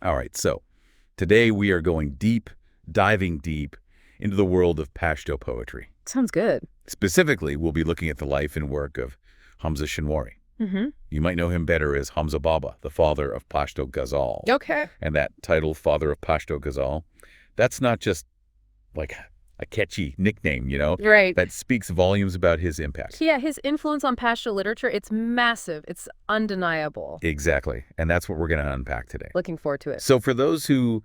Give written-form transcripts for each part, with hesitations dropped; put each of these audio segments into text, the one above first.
All right, so today we are going deep, diving deep into the world of Pashto poetry. Sounds good. Specifically, we'll be looking at the life and work of Hamza Shinwari. Mm-hmm. You might know him better as Hamza Baba, the father of Pashto Ghazal. Okay. And that title, Father of Pashto Ghazal, that's not just like a catchy nickname, Right. That speaks volumes about his impact. Yeah, his influence on Pashto literature, it's massive. It's undeniable. Exactly. And that's what we're going to unpack today. Looking forward to it. So for those who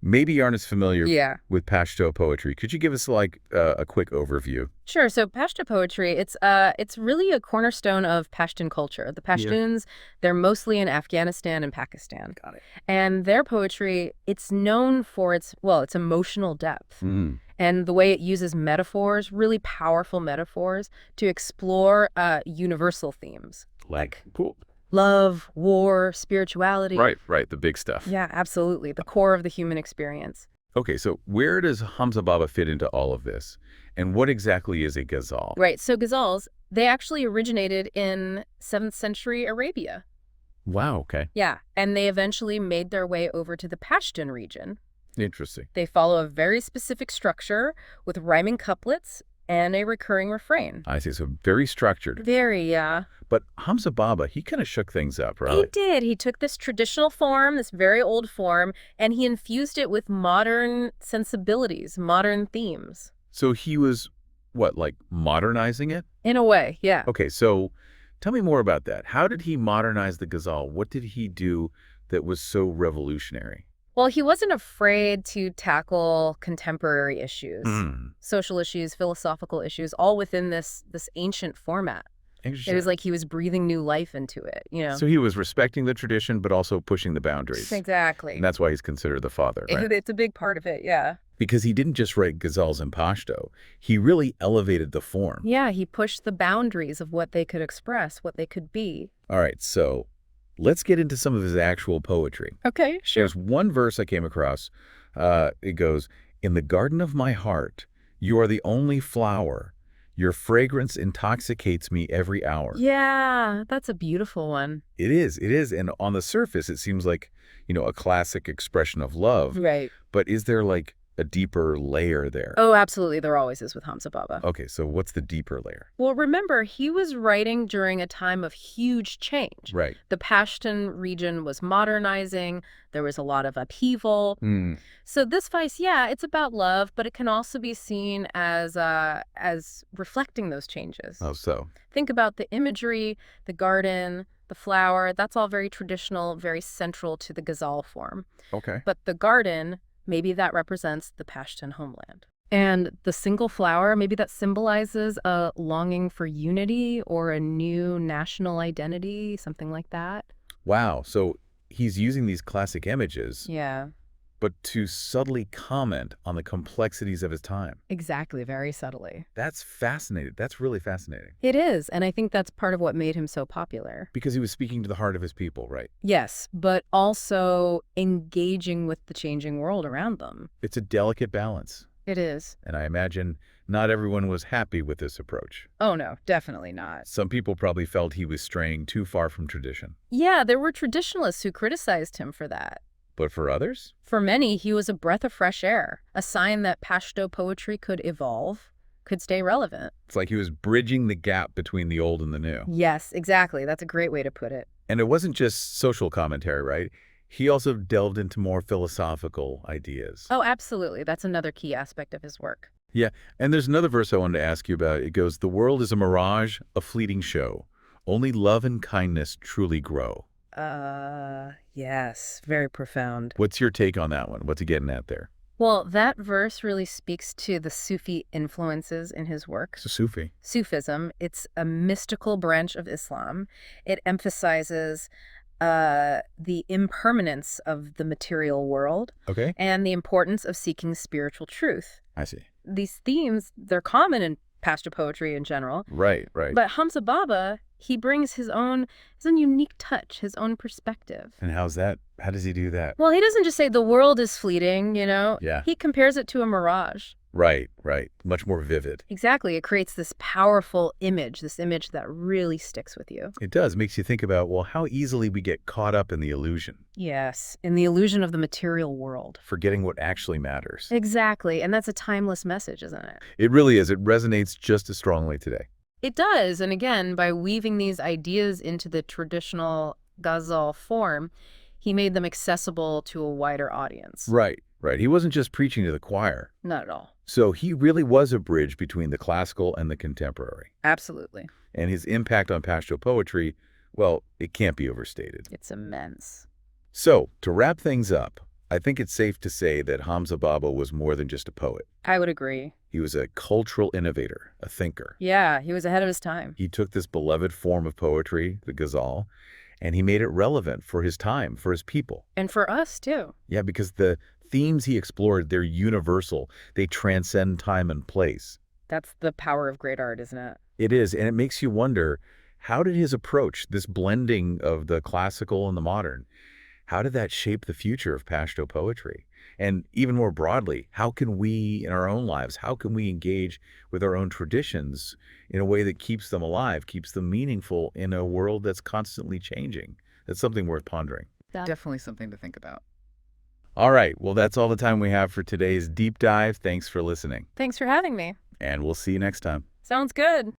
maybe aren't as familiar Yeah. with Pashto poetry, could you give us a quick overview? Sure. So Pashto poetry, it's really a cornerstone of Pashtun culture. The Pashtuns, they're mostly in Afghanistan and Pakistan. Got it. And their poetry, it's known for its emotional depth. Mm. And the way it uses metaphors, really powerful metaphors, to explore universal themes. Like cool. Love, war, spirituality. Right, the big stuff. Yeah, absolutely. The core of the human experience. Okay, so where does Hamza Baba fit into all of this? And what exactly is a ghazal? Right, so ghazals, they actually originated in 7th century Arabia. Wow, okay. Yeah, and they eventually made their way over to the Pashtun region. Interesting. They follow a very specific structure with rhyming couplets and a recurring refrain. I see, so very structured. Very, yeah. But Hamza Baba, he kind of shook things up, right? He did. He took this traditional form, this very old form, and he infused it with modern sensibilities, modern themes. So he was, modernizing it? In a way, yeah. Okay, so tell me more about that. How did he modernize the ghazal? What did he do that was so revolutionary? Well, he wasn't afraid to tackle contemporary issues, Mm. social issues, philosophical issues, all within this ancient format. It was like he was breathing new life into it. So he was respecting the tradition, but also pushing the boundaries. Exactly. And that's why he's considered the father, right? It's a big part of it, yeah. Because he didn't just write ghazals in Pashto. He really elevated the form. Yeah, he pushed the boundaries of what they could express, what they could be. All right, so let's get into some of his actual poetry. Okay, sure. There's one verse I came across. It goes, "In the garden of my heart, you are the only flower. Your fragrance intoxicates me every hour." Yeah, that's a beautiful one. It is. And on the surface, it seems like, a classic expression of love. Right. But is there a deeper layer there? Oh, absolutely. There always is with Hamza Baba. Okay, so what's the deeper layer? Well, remember, he was writing during a time of huge change. Right. The Pashtun region was modernizing. There was a lot of upheaval. Mm. So this vice, yeah, it's about love, but it can also be seen as reflecting those changes. Oh, so. Think about the imagery, the garden, the flower. That's all very traditional, very central to the ghazal form. Okay. But the garden, maybe that represents the Pashtun homeland. And the single flower, maybe that symbolizes a longing for unity or a new national identity, something like that. Wow. So he's using these classic images, Yeah, but to subtly comment on the complexities of his time. exactly, very subtly. That's fascinating. That's really fascinating. It is, and I think that's part of what made him so popular. Because he was speaking to the heart of his people, right? Yes, but also engaging with the changing world around them. It's a delicate balance. It is. And I imagine not everyone was happy with this approach. Oh, no, definitely not. Some people probably felt he was straying too far from tradition. Yeah, there were traditionalists who criticized him for that. But for others? For many, he was a breath of fresh air, a sign that Pashto poetry could evolve, could stay relevant. It's like he was bridging the gap between the old and the new. Yes, exactly. That's a great way to put it. And it wasn't just social commentary, right? He also delved into more philosophical ideas. Oh, absolutely. That's another key aspect of his work. Yeah, and there's another verse I wanted to ask you about. It goes, "The world is a mirage, a fleeting show. Only love and kindness truly grow." Yes, very profound. What's your take on that one? What's he getting at there? Well, that verse really speaks to the Sufi influences in his work. It's a Sufi. Sufism, it's a mystical branch of Islam. It emphasizes the impermanence of the material world Okay. and the importance of seeking spiritual truth. I see. These themes, they're common in Pashto poetry in general. Right. But Hamza Baba, he brings his own unique touch, his own perspective. And how's that? How does he do that? Well, he doesn't just say the world is fleeting, Yeah. He compares it to a mirage. Right, right. Much more vivid. Exactly. It creates this powerful image, this image that really sticks with you. It does. Makes you think about, well, how easily we get caught up in the illusion, Yes, in the illusion of the material world. forgetting what actually matters. Exactly. And that's a timeless message, isn't it? It really is. It resonates just as strongly today. It does. And again, by weaving these ideas into the traditional ghazal form, he made them accessible to a wider audience. Right, right. He wasn't just preaching to the choir. Not at all. So he really was a bridge between the classical and the contemporary. Absolutely. And his impact on Pashto poetry, well, it can't be overstated. It's immense. So, to wrap things up, I think it's safe to say that Hamza Baba was more than just a poet. I would agree. He was a cultural innovator, a thinker. Yeah, he was ahead of his time. He took this beloved form of poetry, the ghazal, and he made it relevant for his time, for his people. And for us, too. Yeah, because the themes he explored, they're universal. They transcend time and place. That's the power of great art, isn't it? It is, and it makes you wonder, how did his approach, this blending of the classical and the modern, how did that shape the future of Pashto poetry? And even more broadly, how can we, in our own lives, how can we engage with our own traditions in a way that keeps them alive, keeps them meaningful in a world that's constantly changing? That's something worth pondering. Definitely something to think about. All right, well, that's all the time we have for today's deep dive. Thanks for listening, Thanks for having me. and we'll see you next time. Sounds good.